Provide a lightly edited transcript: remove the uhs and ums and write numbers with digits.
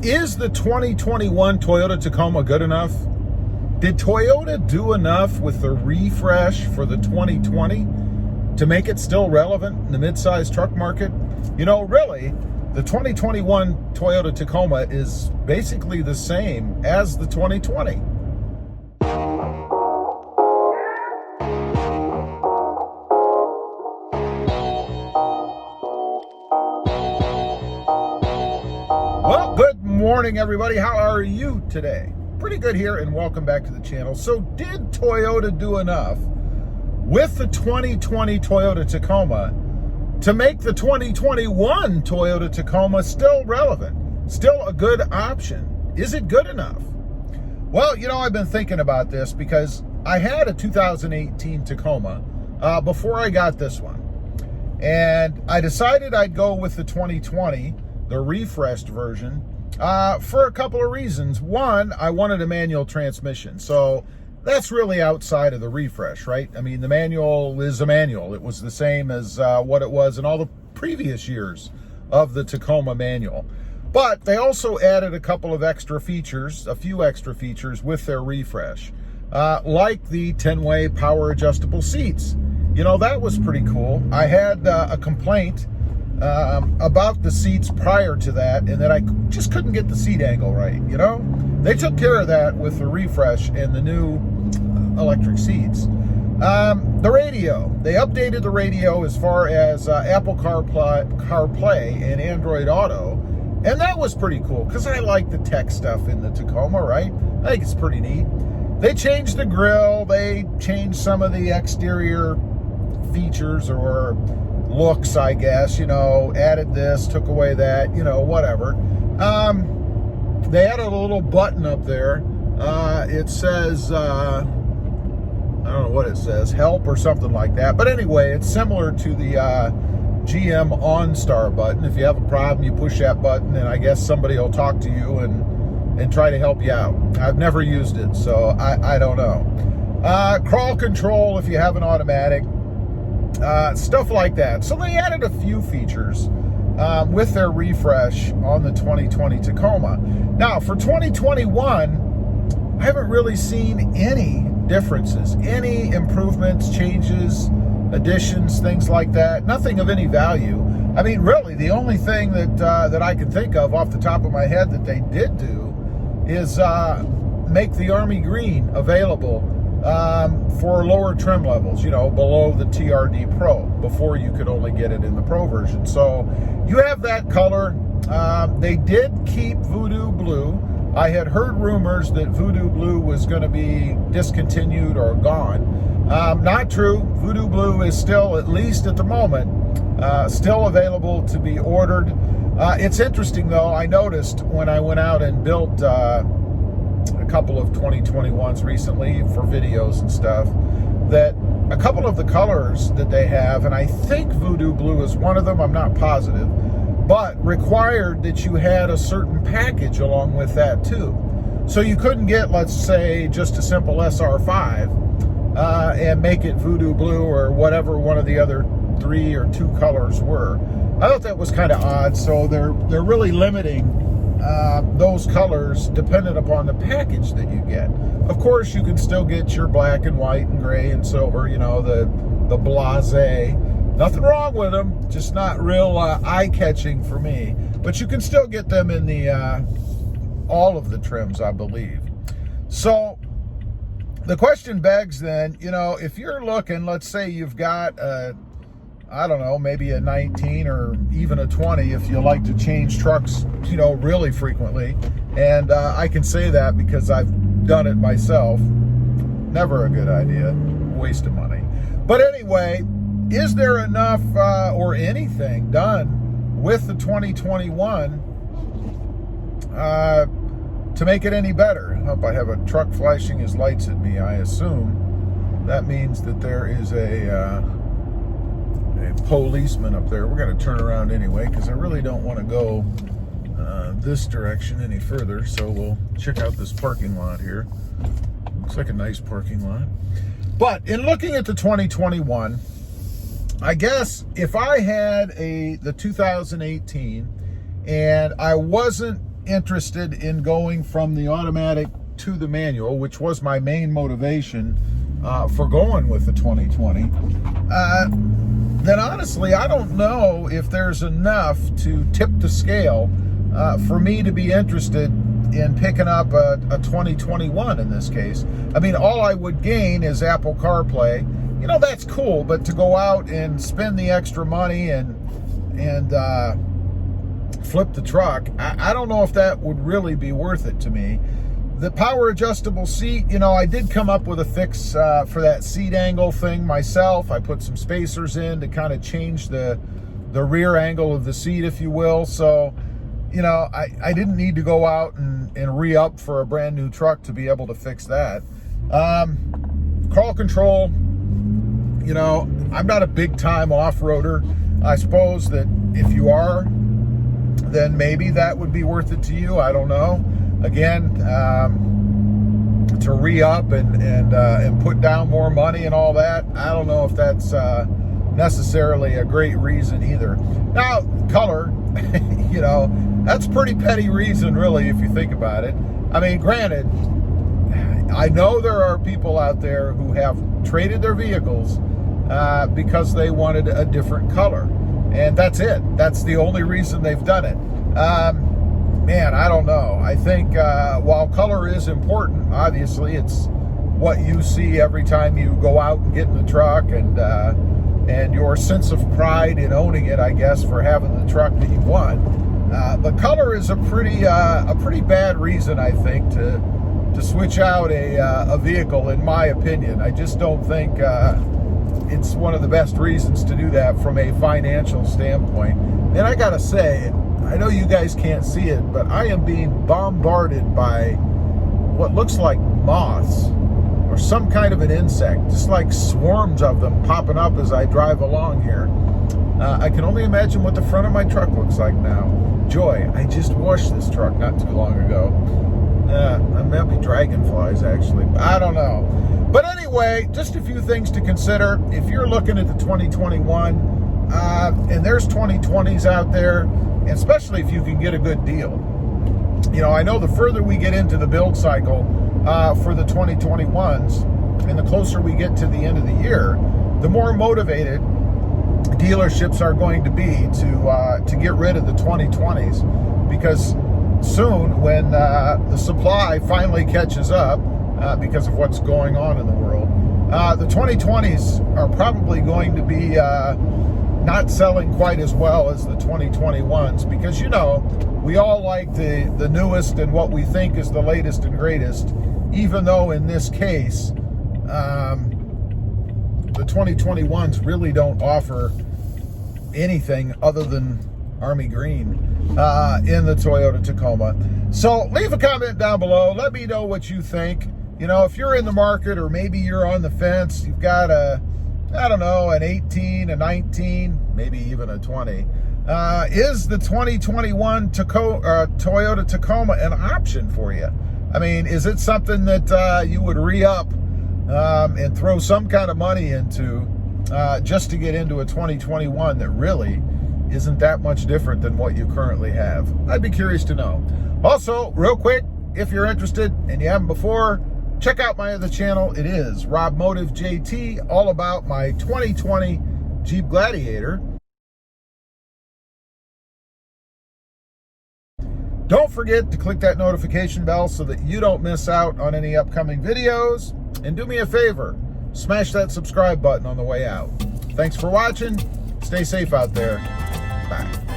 Is the 2021 Toyota Tacoma good enough? Did Toyota do enough with the refresh for the 2020 to make it still relevant in the midsize truck market? You know, really, the 2021 Toyota Tacoma is basically the same as the 2020. Well, good morning, everybody. How are you today? Pretty good here, and welcome back to the channel. So did Toyota do enough with the 2020 Toyota Tacoma to make the 2021 Toyota Tacoma still relevant, still a good option? Is it good enough? Well, you know, I've been thinking about this because I had a 2018 Tacoma before I got this one. And I decided I'd go with the 2020, the refreshed version, for a couple of reasons. One, I wanted a manual transmission. So that's really outside of the refresh, right? I mean, the manual is a manual. It was the same as what it was in all the previous years of the Tacoma manual. But they also added a couple of extra features, a few extra features with their refresh, like the 10-way power adjustable seats. You know, that was pretty cool. I had a complaint about the seats prior to that, and that I just couldn't get the seat angle right, you know? They took care of that with the refresh and the new electric seats. The radio, they updated the radio as far as Apple CarPlay and Android Auto, and that was pretty cool because I like the tech stuff in the Tacoma, right? I think it's pretty neat. They changed the grille, they changed some of the exterior features or looks, I guess, you know, added this, took away that, you know, whatever. They added a little button up there. It says, I don't know what it says, help or something like that. But anyway, it's similar to the GM OnStar button. If you have a problem, you push that button, and I guess somebody will talk to you and try to help you out. I've never used it, so I don't know. Crawl control if you have an automatic. Stuff like that. So they added a few features with their refresh on the 2020 Tacoma. Now, for 2021, I haven't really seen any differences, any improvements, changes, additions, things like that. Nothing of any value. I mean, really, the only thing that I can think of off the top of my head that they did do is make the Army Green available for lower trim levels, you know, below the TRD Pro. Before, you could only get it in the Pro version. So you have that color. They did keep Voodoo Blue. I had heard rumors that Voodoo Blue was going to be discontinued or gone. Not true. Voodoo Blue is still, at least at the moment, still available to be ordered. It's interesting, though. I noticed when I went out and built a couple of 2021s recently for videos and stuff, that a couple of the colors that they have, and I think Voodoo Blue is one of them, I'm not positive, but required that you had a certain package along with that too. So you couldn't get, let's say, just a simple SR5 and make it Voodoo Blue or whatever one of the other 3 or 2 colors were. I thought that was kind of odd. So they're really limiting those colors dependent upon the package that you get. Of course, you can still get your black and white and gray and silver, you know, the blasé. Nothing wrong with them, just not real eye-catching for me. But you can still get them in the all of the trims, I believe. So the question begs then, you know, if you're looking, let's say you've got I don't know, maybe a 19 or even a 20 if you like to change trucks, you know, really frequently. And I can say that because I've done it myself. Never a good idea, waste of money. But anyway, is there enough or anything done with the 2021 to make it any better? I hope I have a truck flashing his lights at me. I assume that means that there is a policeman up there. We're going to turn around anyway because I really don't want to go this direction any further. So we'll check out this parking lot here. Looks like a nice parking lot. But in looking at the 2021, I guess if I had the 2018 and I wasn't interested in going from the automatic to the manual, which was my main motivation for going with the 2020, then honestly, I don't know if there's enough to tip the scale for me to be interested in picking up a 2021 in this case. I mean, all I would gain is Apple CarPlay. You know, that's cool, but to go out and spend the extra money and flip the truck, I don't know if that would really be worth it to me. The power adjustable seat, you know, I did come up with a fix for that seat angle thing myself. I put some spacers in to kind of change the rear angle of the seat, if you will. So, you know, I didn't need to go out and re-up for a brand new truck to be able to fix that. Crawl control, you know, I'm not a big time off-roader. I suppose that if you are, then maybe that would be worth it to you. I don't know. Again, to re-up and put down more money and all that, I don't know if that's necessarily a great reason either. Now, color, you know, that's a pretty petty reason, really, if you think about it. I mean, granted, I know there are people out there who have traded their vehicles because they wanted a different color. And that's it. That's the only reason they've done it. Man, I don't know. I think while color is important, obviously, it's what you see every time you go out and get in the truck, and your sense of pride in owning it, I guess, for having the truck that you want. But color is a pretty bad reason, I think, to switch out a vehicle, in my opinion. I just don't think it's one of the best reasons to do that from a financial standpoint. And I gotta say, I know you guys can't see it, but I am being bombarded by what looks like moths or some kind of an insect, just like swarms of them popping up as I drive along here. I can only imagine what the front of my truck looks like now. Joy, I just washed this truck not too long ago. That might be dragonflies, actually. I don't know. But anyway, just a few things to consider. If you're looking at the 2021, and there's 2020s out there, and especially if you can get a good deal. You know, I know the further we get into the build cycle for the 2021s, and the closer we get to the end of the year, the more motivated dealerships are going to be to get rid of the 2020s, because soon, when the supply finally catches up because of what's going on in the world, the 2020s are probably going to be not selling quite as well as the 2021s, because, you know, we all like the newest and what we think is the latest and greatest, even though in this case the 2021s really don't offer anything other than Army Green in the Toyota Tacoma. So leave a comment down below. Let me know what you think. You know, if you're in the market, or maybe you're on the fence, you've got I don't know, an 18, a 19, maybe even a 20. Is the 2021 Toyota Tacoma an option for you? I mean, is it something that you would re-up and throw some kind of money into just to get into a 2021 that really isn't that much different than what you currently have? I'd be curious to know. Also, real quick, if you're interested and you haven't before, check out my other channel. It is RobMotive JT, all about my 2020 Jeep Gladiator. Don't forget to click that notification bell so that you don't miss out on any upcoming videos. And do me a favor, smash that subscribe button on the way out. Thanks for watching. Stay safe out there. Bye.